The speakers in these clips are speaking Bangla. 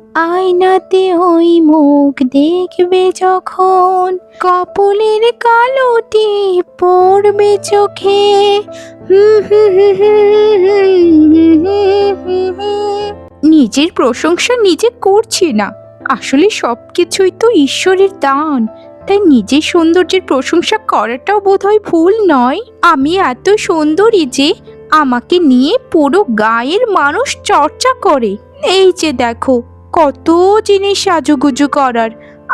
আয়নাতে ওই মুখ দেখবে যখন, কপালের কালো টিপ পড়বে চোখে। নিজের প্রশংসা নিজে করছি না, আসলে সবকিছুই তো ঈশ্বরের দান। তাই নিজের সৌন্দর্যের প্রশংসা করাটাও বোধহয় ভুল নয়। আমি এত সুন্দরী যে আমাকে নিয়ে পুরো গায়ের মানুষ চর্চা করে। এই যে দেখো, কত জিনিস সাজুগুজু করার।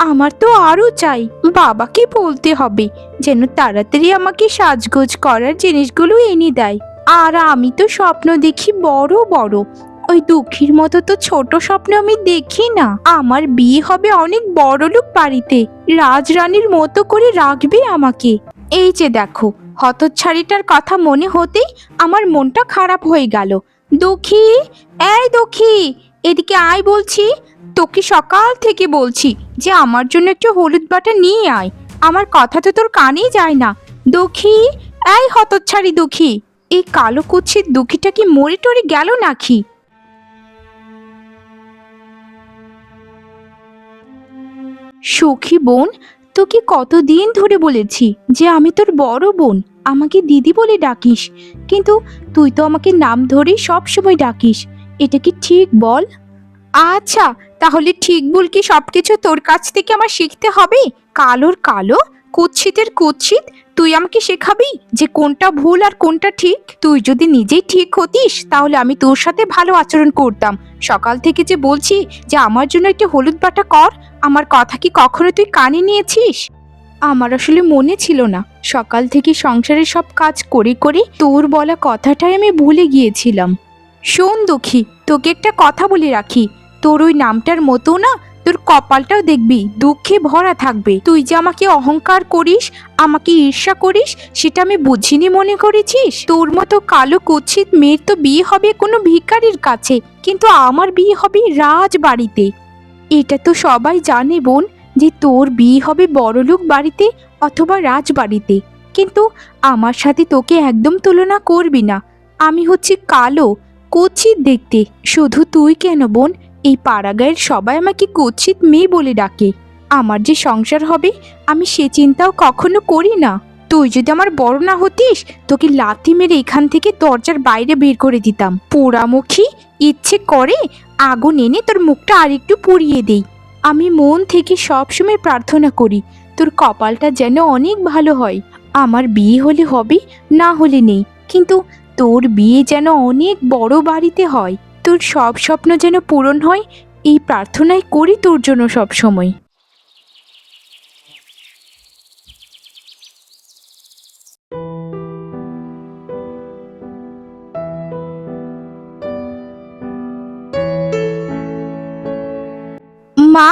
আমার তো আরো চাই। বাবাকে বলতে হবে যেন তাড়াতাড়ি আমাকে সাজগোজ করার জিনিসগুলো এনে দেয়। আর আমি তো স্বপ্ন দেখি বড় বড়, ওই দুঃখীর মতো তো ছোট স্বপ্ন আমি দেখি না। আমার বিয়ে হবে অনেক বড়লোক বাড়িতে, রাজরানীর মতো করে রাখবে আমাকে। এই যে দেখো, হতচ্ছাড়িটার কথা মনে হতেই আমার মনটা খারাপ হয়ে গেল। দুঃখী, এই দুঃখী, এদিকে আয় বলছি। তোকে সকাল থেকে বলছি যে আমার জন্য একটু হলুদ বাটা নিয়ে আয়, আমার কথা তো তোর কানেই যায় না। দুঃখী, এই হতচ্ছাড়ি দুঃখী, এই কালো কুচ্ছির দুঃখীটা কি মরে টরে গেল নাকি? সখী বোন, তোকে কতদিন ধরে বলেছি যে আমি তোর বড় বোন, আমাকে দিদি বলে ডাকিস, কিন্তু তুই তো আমাকে নাম ধরেই সব সময় ডাকিস। এটা কি ঠিক বল? আচ্ছা, তাহলে ঠিক ভুল কি সবকিছু তোর কাছ থেকে আমার শিখতে হবে? কালোর কালো, কুৎসিতের কুৎসিত, তুই আমাকে শেখাবি যে কোনটা ভুল আর কোনটা ঠিক? তুই যদি নিজেই ঠিক হতিস তাহলে আমি তোর সাথে ভালো আচরণ করতাম। সকাল থেকে যে বলছি যে আমার জন্য একটু হলুদ বাটা কর, আমার কথা কি কখনো তুই কানে নিয়েছিস? আমার আসলে মনে ছিল না, সকাল থেকে সংসারের সব কাজ করে করে তোর বলা কথাটাই আমি ভুলে গিয়েছিলাম। শোন দুঃখী, তোকে একটা কথা বলে রাখি, তোর ওই নামটার মতো না তোর কপালটাও দেখবি দুঃখে ভরা থাকবে। তুই যে আমাকে অহংকার করিস, আমাকে ঈর্ষা করিস, সেটা আমি বুঝিনি মনে করেছিস? তোর মতো কালো কুৎসিত মেয়ের তো বিয়ে হবে কোনো ভিখারির কাছে, কিন্তু আমার বিয়ে হবে রাজবাড়িতে। এটা তো সবাই জানে বোন, যে তোর বিয়ে হবে বড়লোক বাড়িতে অথবা রাজবাড়িতে, কিন্তু আমার সাথে তোকে একদম তুলনা করবি না। আমি হচ্ছি কালো, কুৎসিত দেখতে। শুধু তুই কেন বোন, এই পাড়াগাঁয়ের সবাই আমাকে কুৎসিত মেয়ে বলে ডাকে। আমার যে সংসার হবে আমি সে চিন্তাও কখনো করি না। তুই যদি আমার বড় না হতিস, তোকে লাথি মেরে এখান থেকে দরজার বাইরে বের করে দিতাম। পোড়ামুখী, ইচ্ছে করে আগুন এনে তোর মুখটা আরেকটু পুড়িয়ে দেই। আমি মন থেকে সবসময় প্রার্থনা করি তোর কপালটা যেন অনেক ভালো হয়। আমার বিয়ে হলে হবে, না হলে নেই, কিন্তু তোর বিয়ে যেন অনেক বড় বাড়িতে হয়, তোর সব স্বপ্ন যেন পূরণ হয়, এই প্রার্থনাই করি তোর জন্য সব সময়। মা,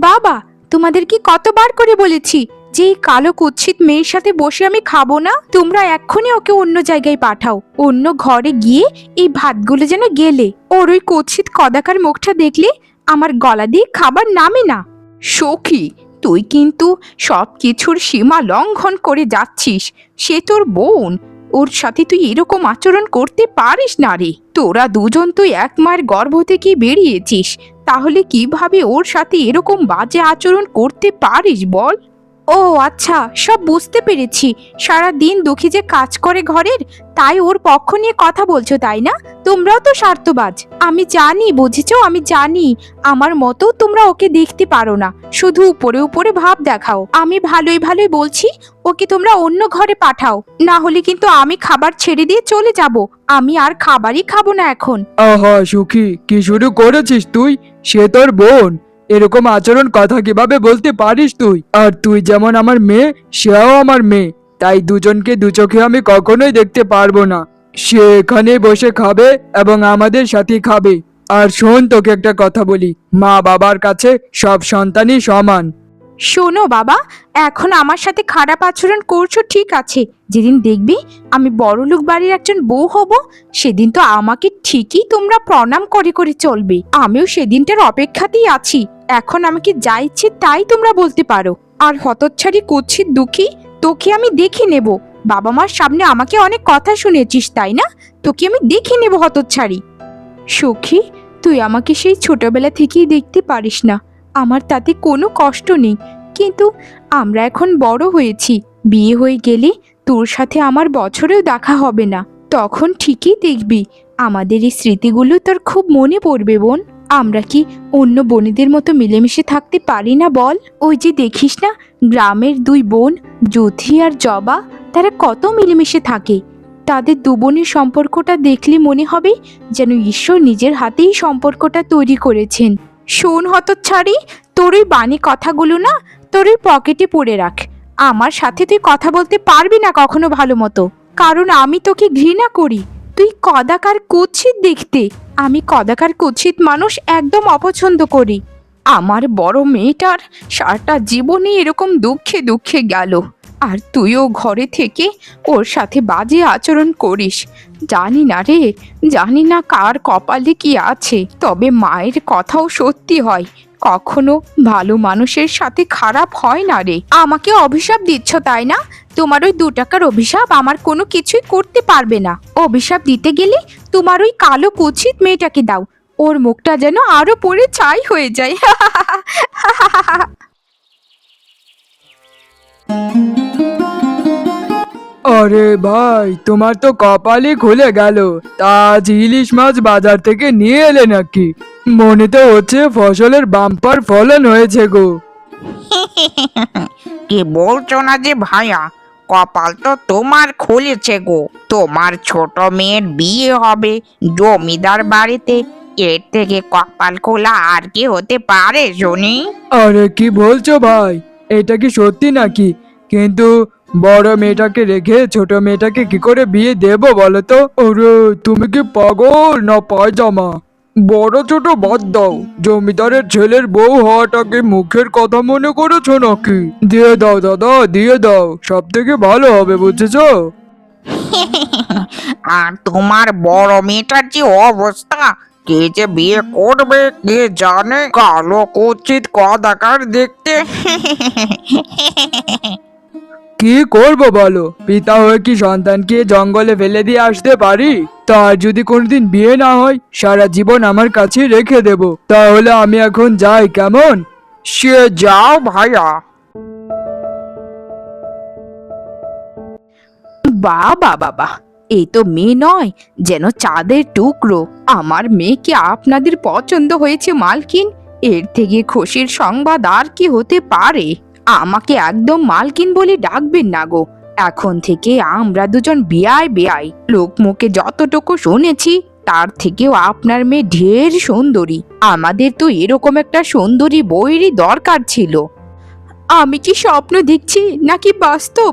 বাবা, তোমাদের কি কতবার করে বলেছি যে এই কালো কুৎসিত মেয়ের সাথে বসে আমি খাবো না? তোমরা এক্ষুনি ওকে অন্য জায়গায় পাঠাও, অন্য ঘরে গিয়ে এই ভাতগুলো যেন গেলে। ওর ওই কুৎসিত কদাকার মুখটা দেখলে আমার গলা দিয়ে খাবার নামে না। সখী, তুই কিন্তু সব কিছুর সীমা লঙ্ঘন করে যাচ্ছিস। সে তোর বোন, ওর সাথে তুই এরকম আচরণ করতে পারিস না রে। তোরা দুজন তুই এক মায়ের গর্ভ থেকে বেরিয়েছিস, তাহলে কিভাবে ওর সাথে এরকম বাজে আচরণ করতে পারিস বল? ও আচ্ছা, সব বুঝতে পেরেছি। সারা দিন দুঃখী যে কাজ করে ঘরের, তাই ওর পক্ষ নিয়ে কথা বলছো তাই না? তোমরাও তো স্বার্থবাজ। আমি জানি, বুঝেছো, আমি জানি আমার মতো তোমরা ওকে দেখতে পারো না, শুধু উপরে উপরে ভাব দেখাও। আমি ভালোই ভালোই বলছি, ওকে তোমরা অন্য ঘরে পাঠাও, না হলে কিন্তু আমি খাবার ছেড়ে দিয়ে চলে যাব। আমি আর খাবারই খাবো না এখন। আহা সুখী, কি শুরু করেছিস তুই? সে তোর বোন, এরকম আচরণ কথা কিভাবে বলতে পারিস তুই? আর তুই যেমন আমার মেয়ে, সেও আমার মেয়ে, তাই দুজনকে দু চোখে আমি কখনোই দেখতে পারবো না। সে এখানে বসে খাবে এবং আমাদের সাথে খাবে। আর শোন, তোকে একটা কথা বলি, মা বাবার কাছে সব সন্তানই সমান। শোনো বাবা, এখন আমার সাথে খারাপ আচরণ করছো ঠিক আছে, যেদিন দেখবি আমি বড়লোক বাড়ির একজন বউ হব, সেদিন তো আমাকে ঠিকই তোমরা প্রণাম করে করে চলবে। আমিও সেদিনটার অপেক্ষাতেই আছি। এখন আমাকে যা ইচ্ছে তাই তোমরা বলতে পারো। আর হতচ্ছাড়ি কুৎসিত দুঃখী, তোকে আমি দেখে নেব। বাবা মার সামনে আমাকে অনেক কথা শুনেছিস তাই না? তোকে আমি দেখে নেব হতচ্ছাড়ি। সখী, তুই আমাকে সেই ছোটবেলা থেকেই দেখতে পারিস না, আমার তাতে কোনো কষ্ট নেই। কিন্তু আমরা এখন বড় হয়েছি, বিয়ে হয়ে গেলে তোর সাথে আমার বছরেও দেখা হবে না। তখন ঠিকই দেখবি আমাদের এই স্মৃতিগুলো তোর খুব মনে পড়বে বোন। আমরা কি অন্য বোনেদের মতো মিলেমিশে থাকতে পারি না বল? ওই যে দেখিস না, গ্রামের দুই বোন জ্যোতি আর জবা, তারা কত মিলেমিশে থাকে। তাদের দু বোনের সম্পর্কটা দেখলে মনে হবে যেন ঈশ্বর নিজের হাতেই সম্পর্কটা তৈরি করেছেন। শোন হতচ্ছাড়ি, তোর ওই বানি কথাগুলো না তোর ওই পকেটে পড়ে রাখ। আমার সাথে তুই কথা বলতে পারবি না কখনো ভালো মতো, কারণ আমি তোকে ঘৃণা করি। তুই কদাকার কুৎসিত দেখতে। আমি কদাকার কুৎসিত মানুষ একদম অপছন্দ করি। আমার বড় মেয়েটার সারাটা জীবনে এরকম দুঃখে দুঃখে গেল, আর তুইও ঘরে থেকে ওর সাথে বাজে আচরণ করিস। জানি না রে, জানি না কার কপালে কি আছে, তবে মায়ের কথাও সত্যি হয়, কখনো ভালো মানুষের সাথে খারাপ হয় না রে। আমাকে অভিশাপ দিচ্ছ তাই না? তোমার ওই 2 টাকার অভিশাপ আমার কোনো কিছুই করতে পারবে না। অভিশাপ দিতে গেলে তোমার ওই কালো কুৎসিত মেয়েটাকে দাও, ওর মুখটা যেন আরো পড়ে ছাই হয়ে যায়। আরে ভাই, তোমার তো কপালই খুলে গেল। তা আজ ইলিশ মাছ বাজার থেকে নিয়ে এলে নাকি? মনে তো হচ্ছে ফসলের বাম্পার ফলন হয়েছে গো। কি বলছো না যে ভাইয়া, কপাল তো তোমার খুলেছে গো। তোমার ছোট মেয়ের বিয়ে হবে জমিদার বাড়িতে, এর থেকে কপাল খোলা আর কি হতে পারে শুনি? আরে কি বলছো ভাই, এটা কি সত্যি নাকি? কিন্তু বড় মেয়েটাকে রেখে ছোট মেয়েটাকে কি করে বিয়ে দেবো বলো তো? আরে তুমি কি পাগল না পায়জামা? বড় ছোট বাদ দাও, জমিদারের ছেলের বউ হওয়াটাকে মুখের কথা মনে করেছো নাকি? দিয়ে দাও দাদা, দিয়ে দাও, সব থেকে ভালো হবে, বুঝেছো? আর তোমার বড় মেয়েটার যে অবস্থা, কে যে বিয়ে করবে কে জানে, কালো কুচিত কদাকার দেখতে। কি করব বলো, পিতা হয়ে কি সন্তানকে জঙ্গলে ফেলে দিয়ে আসতে পারি? তার যদি কোনোদিন বিয়ে না হয়, সারা জীবন আমার কাছে রেখে দেব। তাহলে আমি এখন যাই, কেমন? সে যাও ভাইয়া। বাবা বাবা, এই তো মেয়ে নয়, যেন চাঁদের টুকরো। আমার মেয়েকে আপনাদের পছন্দ হয়েছে মালকিন, এর থেকে খুশির সংবাদ আর কি হতে পারে? আমাকে একদম মালকিন বলে ডাকবেন না গো। এখন থেকে আমরা দুজন বিয়াই বিয়াই। লোকমুখে যতটুকু শুনেছি তার থেকেও আপনার মেয়ে ঢের সুন্দরী। আমাদের তো এরকম একটা সুন্দরী বউয়েরই দরকার ছিল। আমি কি স্বপ্ন দেখছি নাকি বাস্তব?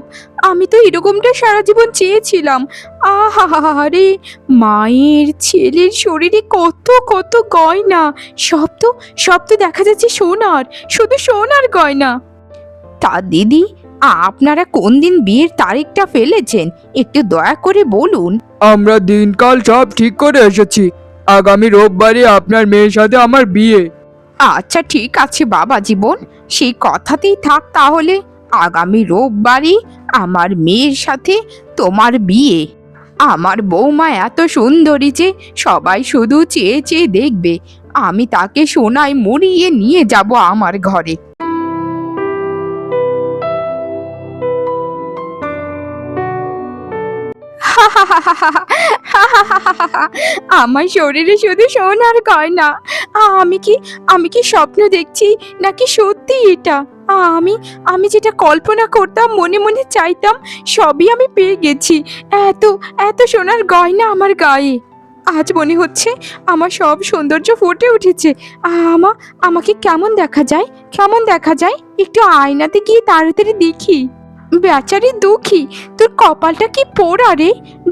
আমি তো এরকমটা সারা জীবন চেয়েছিলাম। আহারে, মায়ের ছেলের শরীরে কত কত গয়না, সব তো দেখা যাচ্ছে সোনার, শুধু সোনার গয়না। তা দিদি, আপনারা কোন দিন বিয়ের তারিখটা ফেলেছেন একটু দয়া করে বলুন। আমরা দিনকাল সব ঠিক করে এসেছি। আগামী রোববারে আপনার মেয়ের সাথে আমার বিয়ে। আচ্ছা ঠিক আছে বাবা জীবন, সেই কথাতেই থাক তাহলে। আগামী রোববারই আমার মেয়ের সাথে তোমার বিয়ে। আমার বৌমা এত সুন্দরী যে সবাই শুধু চেয়ে চেয়ে দেখবে। আমি তাকে সোনায় মুড়িয়ে নিয়ে যাব আমার ঘরে। আমার শরীরে শুধু সোনার গয়না। আমি কি স্বপ্ন দেখছি নাকি সত্যি এটা? আমি আমি যেটা কল্পনা করতাম, মনে মনে চাইতাম, সবই আমি পেয়ে গেছি। এত এত সোনার গয়না আমার গায়ে। আজ মনে হচ্ছে আমার সব সৌন্দর্য ফুটে উঠেছে। আমাকে কেমন দেখা যায়, কেমন দেখা যায়? একটু আয়নাতে গিয়ে তাড়াতাড়ি দেখি। বেচারি দুঃখী, তোর কপালটা কি পোড়া রে।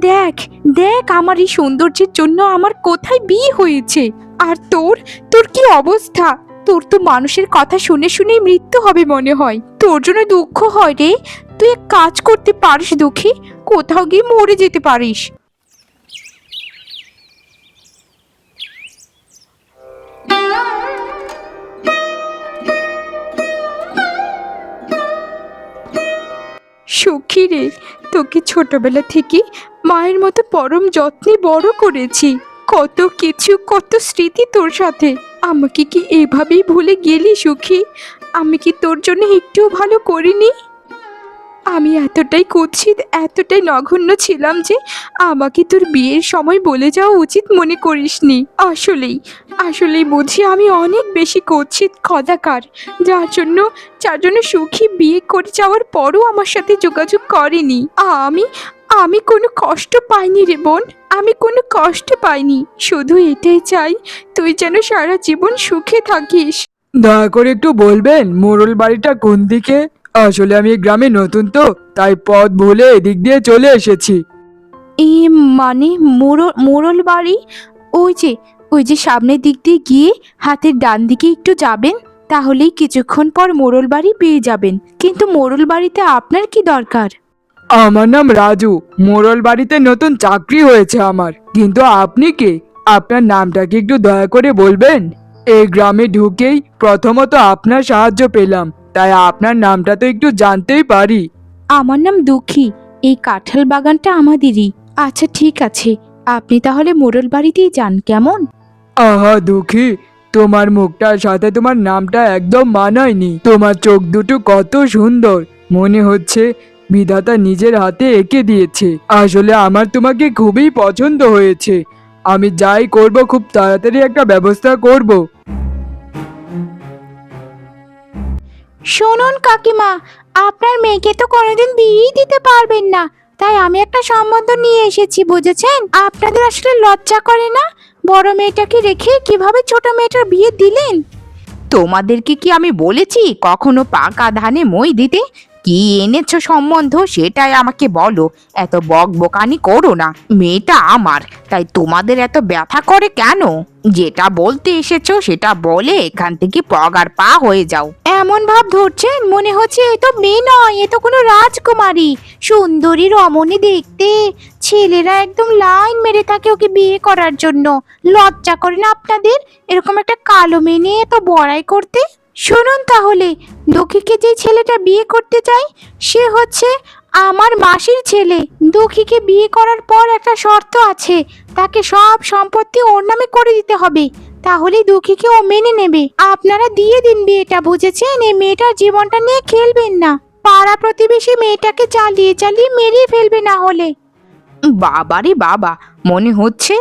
দেখ দেখ, আমার এই সৌন্দর্যের জন্য আমার কোথায় বিয়ে হয়েছে। আর তোর তোর কি অবস্থা? তোর তো মানুষের কথা শুনে শুনেই মৃত্যু হবে মনে হয়। তোর জন্য দুঃখ হয় রে। তুই এক কাজ করতে পারিস দুঃখী, কোথাও গিয়ে মরে যেতে পারিস। সুখী রে, তোকে ছোটবেলা থেকে মায়ের মতো পরম যত্নে বড় করেছি। কত কিছু, কত স্মৃতি তোর সাথে। আমাকে কি এভাবেই ভুলে গেলি সুখী? আমি কি তোর জন্য একটুও ভালো করিনি? আমি এতটাই কুৎসিত, এতটাই নগণ্য ছিলাম যে আমাকে তোর বিয়ের সময় বলে যাওয়া উচিত মনে করিসনি। আসলেই আসলেই বুঝি আমি অনেক বেশি কুৎসিত, কদাকার, যার জন্য সুখী বিয়ে করে যাওয়ার পরও আমার সাথে যোগাযোগ করেনি। আমি আমি কোনো কষ্ট পাইনি রে বোন, আমি কোনো কষ্ট পাইনি। শুধু এটাই চাই তুই যেন সারা জীবন সুখে থাকিস। দয়া করে একটু বলবেন মোড়ল বাড়িটা কোন দিকে? আসলে আমি এই গ্রামে নতুন তো, তাই পথ ভুলে এদিক দিয়ে চলে এসেছি। মানে মোড়ল বাড়ি? ওই যে সামনের দিক দিয়ে গিয়ে হাতের ডান দিকে একটু যাবেন, তাহলেই কিছুক্ষণ পর মোড়ল বাড়ি পেয়ে যাবেন। কিন্তু মোড়ল বাড়িতে আপনার কি দরকার? আমার নাম রাজু। মোড়ল বাড়িতে নতুন চাকরি হয়েছে আমার। কিন্তু আপনি কে? আপনার নামটা কি একটু দয়া করে বলবেন? এই গ্রামে ঢুকেই প্রথমত আপনার সাহায্য পেলাম, তাই আপনার নামটা তো একটু জানতেই পারি। আমার নাম দুঃখী, এই কাঁঠাল বাগানটা আমাদেরই। আচ্ছা ঠিক আছে, আপনি তাহলে মোড়ল বাড়িতেই যান, কেমন? আহা দুঃখী, তোমার মুখটার সাথে তোমার নামটা একদম মানায়নি। তোমার চোখ দুটো কত সুন্দর, মনে হচ্ছে বিধাতা নিজের হাতে এঁকে দিয়েছে। আসলে আমার তোমাকে খুবই পছন্দ হয়েছে। আমি যাই করব, খুব তাড়াতাড়ি একটা ব্যবস্থা করব। শুনুন কাকিমা, আপনার মেয়েকে তো কোনোদিন বিয়েই দিতে পারবেন না, তাই আমি একটা সম্বন্ধ নিয়ে এসেছি, বুঝেছেন? আপনাদের আসলে লজ্জা করে না? বড় মেয়েটাকে রেখে কিভাবে ছোট মেয়েটার বিয়ে দিলেন? তোমাদেরকে কি আমি বলেছি কখনো পাকা ধানে মই দিতে? কি এনেছো সম্বন্ধ সেটাই আমাকে বলো। এত বকবকানি করো না। মেয়েটা আমার, তাই তোমাদের এত ব্যথা করে কেন? যেটা বলতে এসেছো সেটা বলে এখান থেকে পগার পা হয়ে যাও। এমন ভাব ধরছেন, মনে হচ্ছে এ তো মেয়ে নয়, এ তো কোনো রাজকুমারী, সুন্দরী রমণী দেখতে। ছেলেরা একদম লাইন মেরে থাকে ওকে বিয়ে করার জন্য। লজ্জা করে না আপনাদের এরকম একটা কালো মেয়ে নিয়ে এত বড়াই করতে? শুনুন তাহলে, দুঃখীকে যে ছেলেটা বিয়ে করতে চাই সে হচ্ছে আমার মাসির ছেলে। দুঃখীকে বিয়ে করার পর একটা শর্ত আছে, তাকে সব সম্পত্তি ওর নামে করে দিতে হবে, তাহলেই দুঃখীকে ও মেনে নেবে। আপনারা দিয়ে দিন বিয়েটা, বুঝেছেন? এই মেয়েটার জীবনটা নিয়ে খেলবেন না। পাড়া প্রতিবেশী মেয়েটাকে চালিয়ে চালিয়ে মেরিয়ে ফেলবে না হলে। বাবারে বাবা, মনে হচ্ছে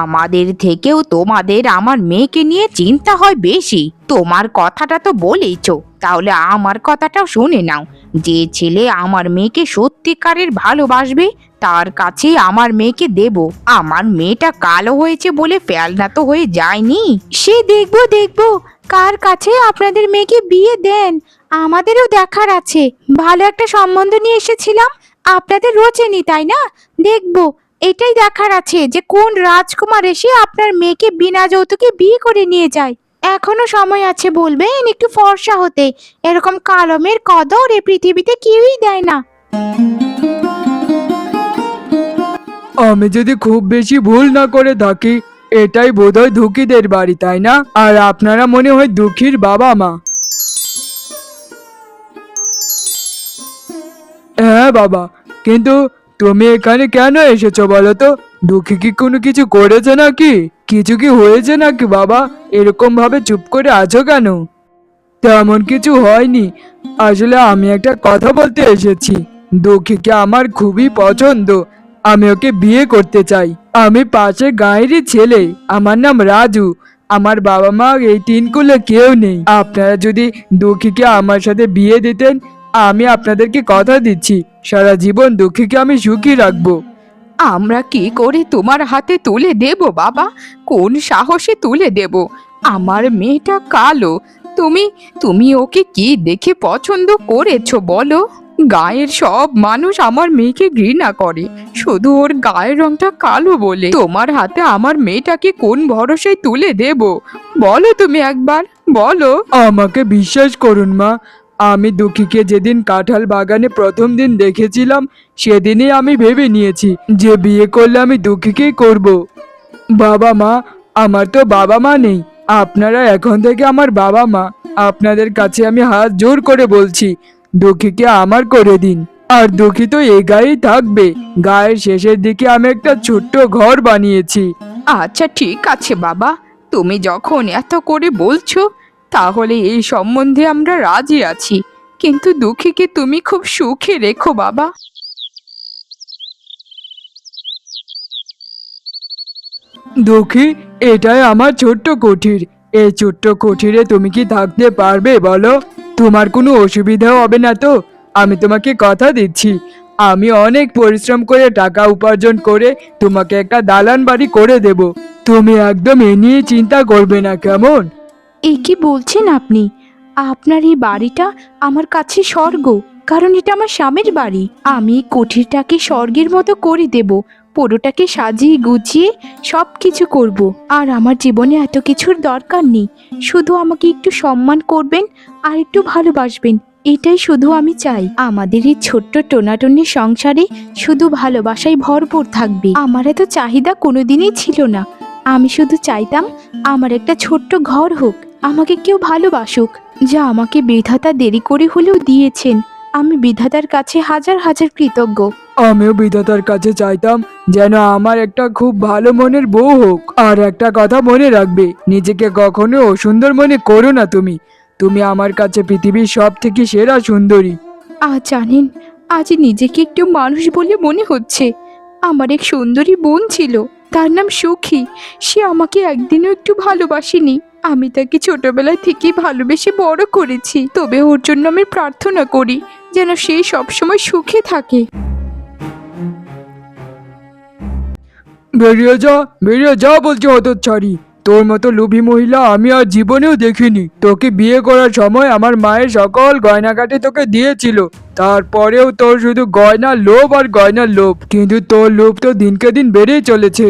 আমাদের থেকেও তোমাদের আমার মেয়েকে নিয়ে চিন্তা হয় বেশি। তোমার কথাটা তো বলেইছো, তাহলে আমার কথাটাও শুনে নাও। যে ছেলে আমার মেয়েকে সত্যিকারের ভালোবাসবে তার কাছে আমার মেয়েকে দেব। আমার মেয়েটা কালো হয়েছে বলে ফেলনা তো হয়ে যায়নি। সে দেখবো দেখবো কার কাছে আপনাদের মেয়েকে বিয়ে দেন, আমাদেরও দেখার আছে। ভালো একটা সম্বন্ধ নিয়ে এসেছিলাম, আপনাদের রোচেনি তাই না? দেখবো, এটাই দেখার আছে যে কোন রাজকুমার এসে আপনার মেয়েকে বিনা যৌতুকে বিয়ে করে নিয়ে যায়। এখনো সময় আছে, বলবেন একটু ফর্সা হতে। এরকম কালো মেয়ের কদর এ পৃথিবীতে কেউই দেয় না। আমি যদি খুব বেশি ভুল না করে থাকি, এটাই বোধহয় দুঃখীদের বাড়ি, তাই না? আর আপনারা মনে হয় দুঃখীর বাবা মা। হ্যাঁ বাবা, কিন্তু তুমি এখানে কেন এসেছো বলো তো? দুঃখী কি কোনো কিছু করেছে নাকি? কিছু কি হয়েছে নাকি বাবা? এরকম ভাবে চুপ করে আছো কেন? তেমন কিছু হয়নি। আসলে আমি একটা কথা বলতে এসেছি। দুঃখীকে আমার খুবই পছন্দ, আমি ওকে বিয়ে করতে চাই। আমি পাশের গাঁয়েরই ছেলে, আমার নাম রাজু। আমার বাবা মা এই তিন কুলে কেউ নেই। আপনারা যদি দুঃখীকে আমার সাথে বিয়ে দিতেন, আমি আপনাদেরকে কথা দিচ্ছি সারা জীবন দুঃখীকে আমি সুখী রাখবো। আমরা কি করে তোমার হাতে তুলে দেব বাবা? কোন সাহসে তুলে দেব? আমার মেয়েটা কালো, তুমি তুমি ওকে কি দেখে পছন্দ করেছো বলো? গায়ের সব মানুষ আমার মেয়েকে ঘৃণা করে, শুধু ওর গায়ের রংটা কালো বলে। তোমার হাতে আমার মেয়েটাকে কোন ভরসায় তুলে দেব বলো? তুমি একবার বলো। আমাকে বিশ্বাস করুন মা, আমি দুঃখীকে যেদিন কাঁঠাল বাগানে প্রথম দিন দেখেছিলাম সেদিনই আমি ভেবে নিয়েছি যে বিয়ে করলে আমি দুঃখীকেই করব। বাবা মা, আমার তো বাবা মা নেই, আপনারা এখন থেকে আমার বাবা মা। আপনাদের কাছে আমি হাত জোর করে বলছি, দুঃখীকে আমার করে দিন। আর দুঃখী তো এই গায়েই থাকবে। গায়ের শেষের দিকে আমি একটা ছোট্ট ঘর বানিয়েছি। আচ্ছা ঠিক আছে বাবা, তুমি যখন এত করে বলছো তাহলে এই সম্বন্ধে আমরা রাজি আছি, কিন্তু দুঃখীকে তুমি খুব সুখে রেখো বাবা। দুঃখী, এটাই আমার ছোট্ট কুঠির। এই ছোট্ট কুঠিরে তুমি কি থাকতে পারবে বলো? তোমার কোনো অসুবিধা হবে না তো? আমি তোমাকে কথা দিচ্ছি, আমি অনেক পরিশ্রম করে টাকা উপার্জন করে তোমাকে একটা দালান বাড়ি করে দেব। তুমি একদম এ নিয়ে চিন্তা করবে না, কেমন? এই কি বলছেন আপনি? আপনার এই বাড়িটা আমার কাছে স্বর্গ, কারণ এটা আমার স্বামীর বাড়ি। আমি এই কুঠিরটাকে স্বর্গের মতো করে দেব, পুরোটাকে সাজিয়ে গুছিয়ে সব কিছু করব। আর আমার জীবনে এত কিছুর দরকার নেই, শুধু আমাকে একটু সম্মান করবেন আর একটু ভালোবাসবেন, এটাই শুধু আমি চাই। আমাদের এই ছোট্ট টোনাটনির সংসারে শুধু ভালোবাসায় ভরপুর থাকবে। আমার এত চাহিদা কোনোদিনই ছিল না, আমি শুধু চাইতাম আমার একটা ছোট্ট ঘর হোক, আমাকে কেউ ভালোবাসুক। যা আমাকে বিধাতা দেরি করে হলেও দিয়েছেন, আমি বিধাতার কাছে হাজার হাজার কৃতজ্ঞ। আমিও বিধাতার কাছে চাইতাম যেন আমার একটা খুব ভালো মনের বউ হোক। আর একটা কথা মনে রাখবে, নিজেকে কখনো অসুন্দর মনে করো না। তুমি তুমি আমার কাছে পৃথিবীর সব থেকে সেরা সুন্দরী। আজ জানেন, আজ নিজেকে একটু মানুষ বলে মনে হচ্ছে। আমার এক সুন্দরী বোন ছিল, তার নাম সুখী। সে আমাকে একদিনও একটু ভালোবাসেনি। আমি তাকে ছোটবেলা থেকেই ভালোবেসে বড় করেছি, তবে ওর জন্য আমি প্রার্থনা করি যেন সে সবসময় সুখে থাকে। বেরিয়ে যা, বেরিয়ে যা বলছি হতচ্ছাড়ি। তোর মতো লোভী মহিলা আমি আর জীবনেও দেখিনি। তোকে বিয়ে করার সময় আমার মায়ের সকল গয়নাগাটি তোকে দিয়েছিল, তারপরেও তোর শুধু গয়নার লোভ আর গয়নার লোভ। কিন্তু তোর লোভ তো দিনকে দিন বেড়েই চলেছে।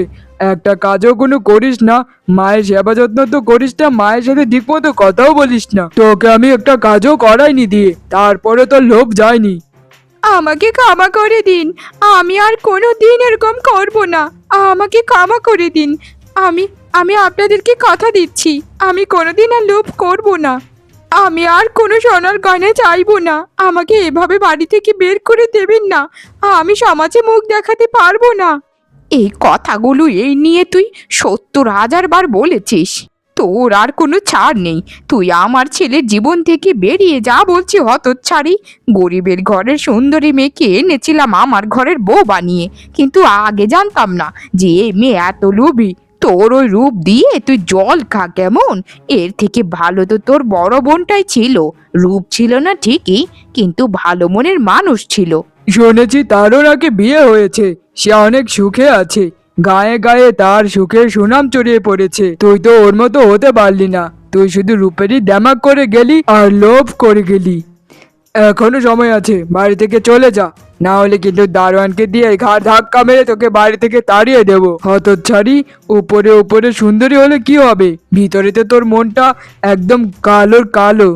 একটা কাজও কোনো করিস না, মায়ের সেবা যত্ন তো করিস না, মায়ের সাথে ঠিক মতো কথাও বলিস না। তোকে আমি একটা কাজও করাইনি দিয়ে, তারপরে তোর লোভ যায়নি। আমাকে ক্ষমা করে দিন, আমি আর কোনো দিন এরকম করব না। আমাকে ক্ষমা করে দিন। আমি আমি আপনাদেরকে কথা দিচ্ছি, আমি কোনোদিন আর লোভ করব না। আমি আর কোনো সোনার গয়না চাইবো না। আমাকে এভাবে বাড়ি থেকে বের করে দেবেন না, আমি সমাজে মুখ দেখাতে পারবো না। এই কথাগুলো এই নিয়ে তুই ৭০,০০০ বার বলেছিস, তোর আর কোনো ছাড় নেই। তুই আমার ছেলের জীবন থেকে বেরিয়ে যা বলছি হতচ্ছাড়ি। গরিবের ঘরের সুন্দরী মেয়েকে এনেছিলাম আমার ঘরের বউ বানিয়ে, কিন্তু আগে জানতাম না যে এই মেয়ে এত লোভী। তোর ওই রূপ দিয়ে তুই জল খা কেমন। এর থেকে ভালো তো তোর বড় বোনটাই ছিল। রূপ ছিল না ঠিকই, কিন্তু ভালো মনের মানুষ ছিল। শুনেছি তারও নাকি বিয়ে হয়েছে, সে অনেক সুখে আছে। গায়ে গায়ে তার সুখের সুনাম ছড়িয়ে পড়েছে। তুই তো ওর মতো হতে পারলি না, তুই শুধু রূপেরই দেমাক করে গেলি আর লোভ করে গেলি। এখনো সময় আছে, বাড়ি থেকে চলে যা, না হলে কিন্তু দারোয়ানকে দিয়ে ঘাড় ধাক্কা মেরে তোকে বাড়ি থেকে তাড়িয়ে দেবো। হতচ্ছাড়ি, উপরে উপরে সুন্দরী হলে কি হবে, ভিতরে তো তোর মনটা একদম কালোর কালো।